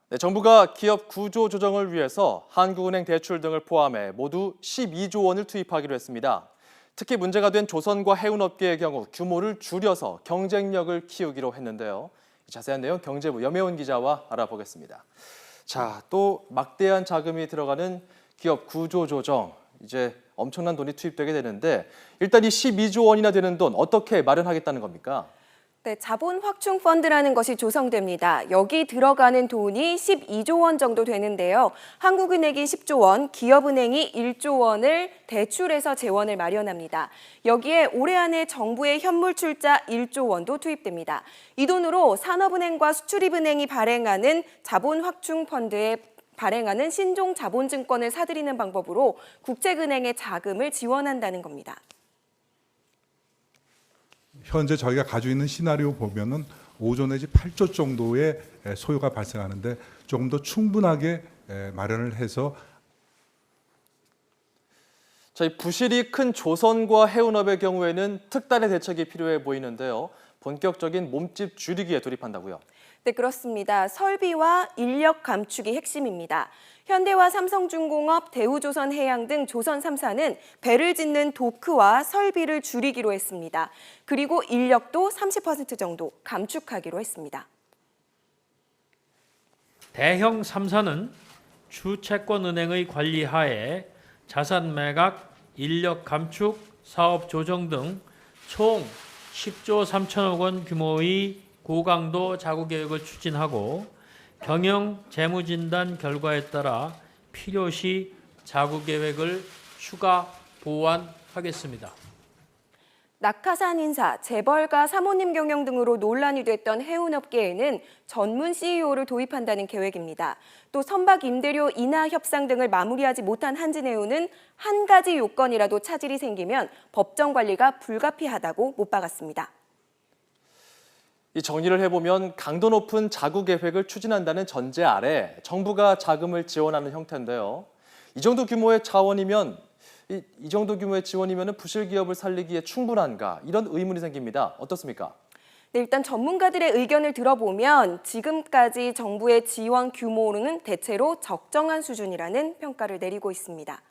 네, 정부가 기업 구조 조정을 위해서 한국은행 대출 등을 포함해 모두 12조 원을 투입하기로 했습니다. 특히 문제가 된 조선과 해운업계의 경우 규모를 줄여서 경쟁력을 키우기로 했는데요. 자세한 내용 경제부 염혜원 기자와 알아보겠습니다. 자, 또 막대한 자금이 들어가는 기업 구조 조정, 이제 엄청난 돈이 투입되게 되는데 일단 이 12조 원이나 되는 돈 어떻게 마련하겠다는 겁니까? 네, 자본 확충 펀드라는 것이 조성됩니다. 여기 들어가는 돈이 12조 원 정도 되는데요. 한국은행이 10조 원, 기업은행이 1조 원을 대출해서 재원을 마련합니다. 여기에 올해 안에 정부의 현물 출자 1조 원도 투입됩니다. 이 돈으로 산업은행과 수출입은행이 발행하는 자본 확충 펀드에 발행하는 신종 자본증권을 사들이는 방법으로 국책은행의 자금을 지원한다는 겁니다. 현재 저희가 가지고 있는 시나리오 보면은 5조 내지 8조 정도의 소요가 발생하는데 조금 더 충분하게 마련을 해서 저희 부실이 큰 조선과 해운업의 경우에는 특단의 대책이 필요해 보이는데요. 본격적인 몸집 줄이기에 돌입한다고요. 네, 그렇습니다. 설비와 인력 감축이 핵심입니다. 현대와 삼성중공업, 대우조선해양 등 조선 3사는 배를 짓는 도크와 설비를 줄이기로 했습니다. 그리고 인력도 30% 정도 감축하기로 했습니다. 대형 3사는 주채권은행의 관리하에 자산 매각, 인력 감축, 사업 조정 등 총 10조 3천억 원 규모의 고강도 자구 계획을 추진하고 경영 재무진단 결과에 따라 필요시 자구 계획을 추가 보완하겠습니다. 낙하산 인사, 재벌가 사모님 경영 등으로 논란이 됐던 해운업계에는 전문 CEO를 도입한다는 계획입니다. 또 선박 임대료 인하 협상 등을 마무리하지 못한 한진해운은 한 가지 요건이라도 차질이 생기면 법정 관리가 불가피하다고 못 박았습니다. 이 정리를 해보면 강도 높은 자구 계획을 추진한다는 전제 아래 정부가 자금을 지원하는 형태인데요. 이 정도 규모의 자원이면 이 정도 규모의 지원이면 부실 기업을 살리기에 충분한가? 이런 의문이 생깁니다. 어떻습니까? 네, 일단 전문가들의 의견을 들어보면 지금까지 정부의 지원 규모는 대체로 적정한 수준이라는 평가를 내리고 있습니다.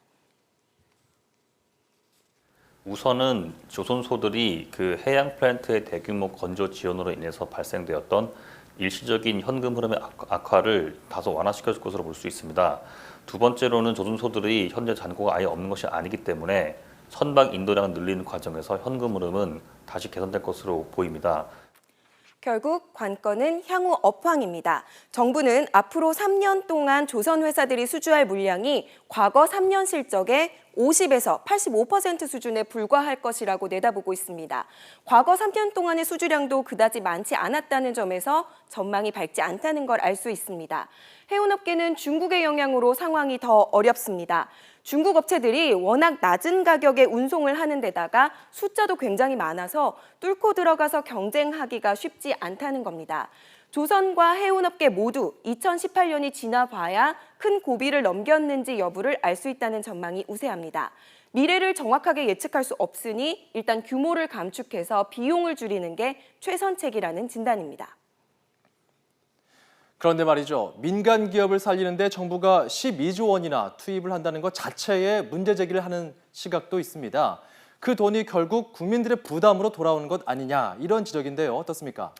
우선은 조선소들이 그 해양 플랜트의 대규모 건조 지원으로 인해서 발생되었던 일시적인 현금 흐름의 악화를 다소 완화시켜줄 것으로 볼 수 있습니다. 두 번째로는 조선소들이 현재 잔고가 아예 없는 것이 아니기 때문에 선박 인도량을 늘리는 과정에서 현금 흐름은 다시 개선될 것으로 보입니다. 결국 관건은 향후 업황입니다. 정부는 앞으로 3년 동안 조선 회사들이 수주할 물량이 과거 3년 실적의 50에서 85% 수준에 불과할 것이라고 내다보고 있습니다. 과거 3년 동안의 수주량도 그다지 많지 않았다는 점에서 전망이 밝지 않다는 걸 알 수 있습니다. 해운업계는 중국의 영향으로 상황이 더 어렵습니다. 중국 업체들이 워낙 낮은 가격에 운송을 하는 데다가 숫자도 굉장히 많아서 뚫고 들어가서 경쟁하기가 쉽지 않다는 겁니다. 조선과 해운업계 모두 2018년이 지나봐야 큰 고비를 넘겼는지 여부를 알 수 있다는 전망이 우세합니다. 미래를 정확하게 예측할 수 없으니 일단 규모를 감축해서 비용을 줄이는 게 최선책이라는 진단입니다. 그런데 말이죠. 민간 기업을 살리는데 정부가 12조 원이나 투입을 한다는 것 자체에 문제 제기를 하는 시각도 있습니다. 그 돈이 결국 국민들의 부담으로 돌아오는 것 아니냐 이런 지적인데요. 어떻습니까?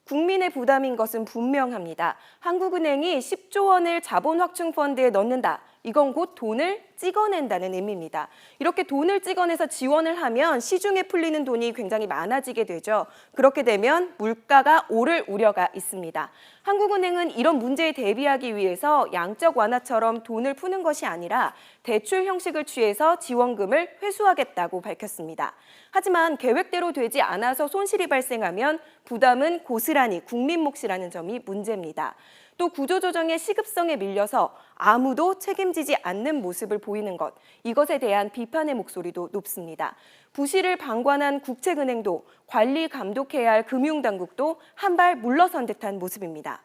국민의 부담인 것은 분명합니다. 한국은행이 10조 원을 자본 확충 펀드에 넣는다. 이건 곧 돈을 찍어낸다는 의미입니다. 이렇게 돈을 찍어내서 지원을 하면 시중에 풀리는 돈이 굉장히 많아지게 되죠. 그렇게 되면 물가가 오를 우려가 있습니다. 한국은행은 이런 문제에 대비하기 위해서 양적 완화처럼 돈을 푸는 것이 아니라 대출 형식을 취해서 지원금을 회수하겠다고 밝혔습니다. 하지만 계획대로 되지 않아서 손실이 발생하면 부담은 고스란히 국민 몫이라는 점이 문제입니다. 또 구조조정의 시급성에 밀려서 아무도 책임지지 않는 모습을 보이는 것, 이것에 대한 비판의 목소리도 높습니다. 부실을 방관한 국책은행도 관리 감독해야 할 금융당국도 한 발 물러선 듯한 모습입니다.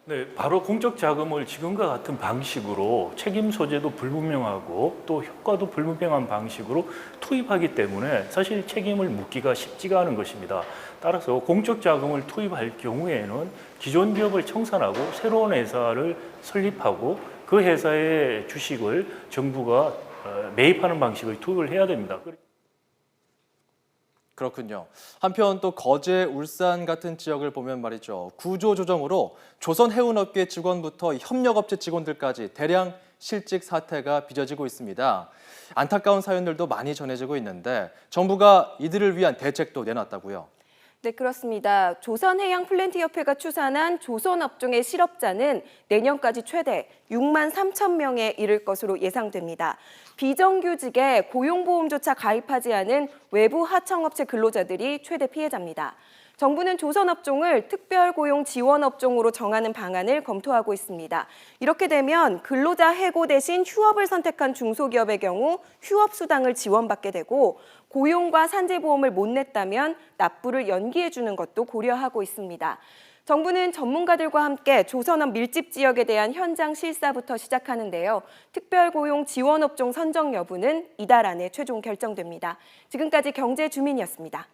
네, 바로 공적 자금을 지금과 같은 방식으로 책임 소재도 불분명하고 또 효과도 불분명한 방식으로 투입하기 때문에 사실 책임을 묻기가 쉽지가 않은 것입니다. 따라서 공적 자금을 투입할 경우에는 기존 기업을 청산하고 새로운 회사를 설립하고 그 회사의 주식을 정부가 매입하는 방식을 투입을 해야 됩니다. 그렇군요. 한편 또 거제, 울산 같은 지역을 보면 말이죠. 구조조정으로 조선해운업계 직원부터 협력업체 직원들까지 대량 실직 사태가 빚어지고 있습니다. 안타까운 사연들도 많이 전해지고 있는데 정부가 이들을 위한 대책도 내놨다고요. 네, 그렇습니다. 조선해양플랜트협회가 추산한 조선업종의 실업자는 내년까지 최대 6만 3천 명에 이를 것으로 예상됩니다. 비정규직에 고용보험조차 가입하지 않은 외부 하청업체 근로자들이 최대 피해자입니다. 정부는 조선업종을 특별고용 지원업종으로 정하는 방안을 검토하고 있습니다. 이렇게 되면 근로자 해고 대신 휴업을 선택한 중소기업의 경우 휴업수당을 지원받게 되고 고용과 산재보험을 못 냈다면 납부를 연기해 주는 것도 고려하고 있습니다. 정부는 전문가들과 함께 조선업 밀집 지역에 대한 현장 실사부터 시작하는데요. 특별고용 지원업종 선정 여부는 이달 안에 최종 결정됩니다. 지금까지 경제주민이었습니다.